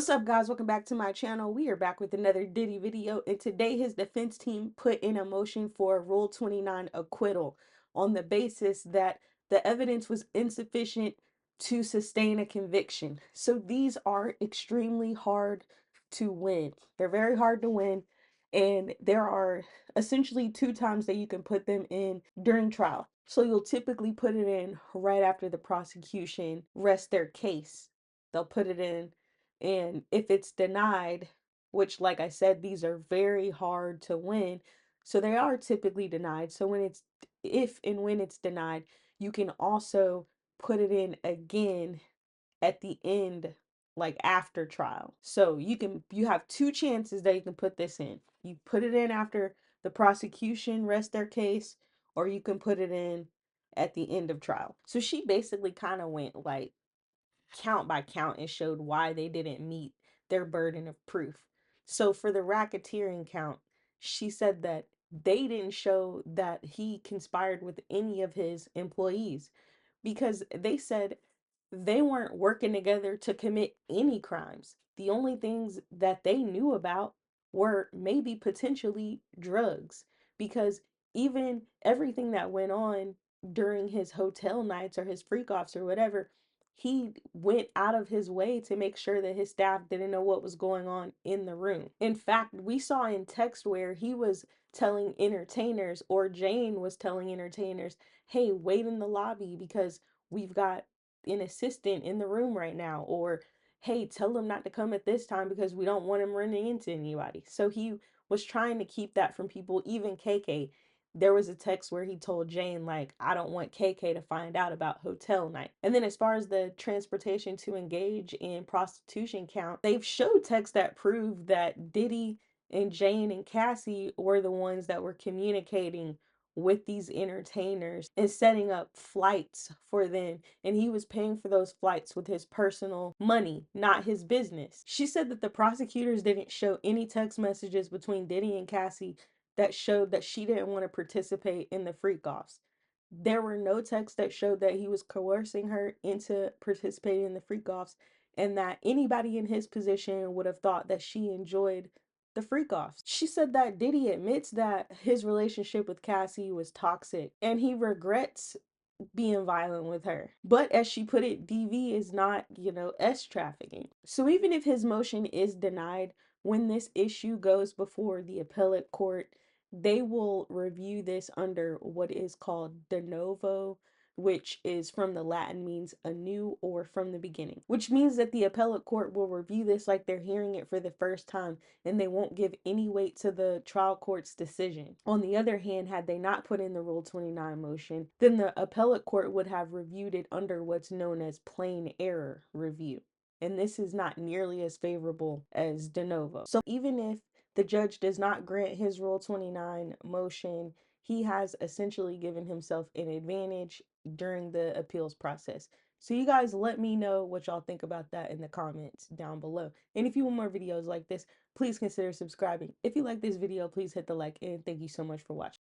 What's up, guys? Welcome back to my channel. We are back with another Diddy video, and today his defense team put in a motion for Rule 29 acquittal on the basis that the evidence was insufficient to sustain a conviction. So these are extremely hard to win. They're very hard to win, and there are essentially two times that you can put them in during trial. So you'll typically put it in right after the prosecution rests their case. They'll put it in, and if it's denied, which, like I said, these are very hard to win, so they are typically denied. So if and when it's denied, you can also put it in again at the end, like after trial. So you have two chances that you can put this in. You put it in after the prosecution rests their case, or you can put it in at the end of trial. So she basically kind of went like count by count and showed why they didn't meet their burden of proof. So for the racketeering count, she said that they didn't show that he conspired with any of his employees because they said they weren't working together to commit any crimes. The only things that they knew about were maybe potentially drugs, because even everything that went on during his hotel nights or his freak offs or whatever, he went out of his way to make sure that his staff didn't know what was going on in the room. In fact, we saw in text where he was telling entertainers, or Jane was telling entertainers, hey, wait in the lobby because we've got an assistant in the room right now, or hey, tell him not to come at this time because we don't want him running into anybody. So he was trying to keep that from people, even KK. There was a text where he told Jane, like, I don't want KK to find out about hotel night. And then as far as the transportation to engage in prostitution count, they've showed texts that prove that Diddy and Jane and Cassie were the ones that were communicating with these entertainers and setting up flights for them, and he was paying for those flights with his personal money, not his business. She said that the prosecutors didn't show any text messages between Diddy and Cassie that showed that she didn't want to participate in the freak offs. There were no texts that showed that he was coercing her into participating in the freak offs, and that anybody in his position would have thought that she enjoyed the freak offs. She said that Diddy admits that his relationship with Cassie was toxic and he regrets being violent with her. But as she put it, DV is not, S trafficking. So even if his motion is denied, when this issue goes before the appellate court, they will review this under what is called de novo, which is from the Latin means anew or from the beginning, which means that the appellate court will review this like they're hearing it for the first time, and they won't give any weight to the trial court's decision. On the other hand, had they not put in the Rule 29 motion, then the appellate court would have reviewed it under what's known as plain error review. And this is not nearly as favorable as de novo. So even if the judge does not grant his Rule 29 motion, he has essentially given himself an advantage during the appeals process. So you guys let me know what y'all think about that in the comments down below. And if you want more videos like this, please consider subscribing. If you like this video, please hit the like, and thank you so much for watching.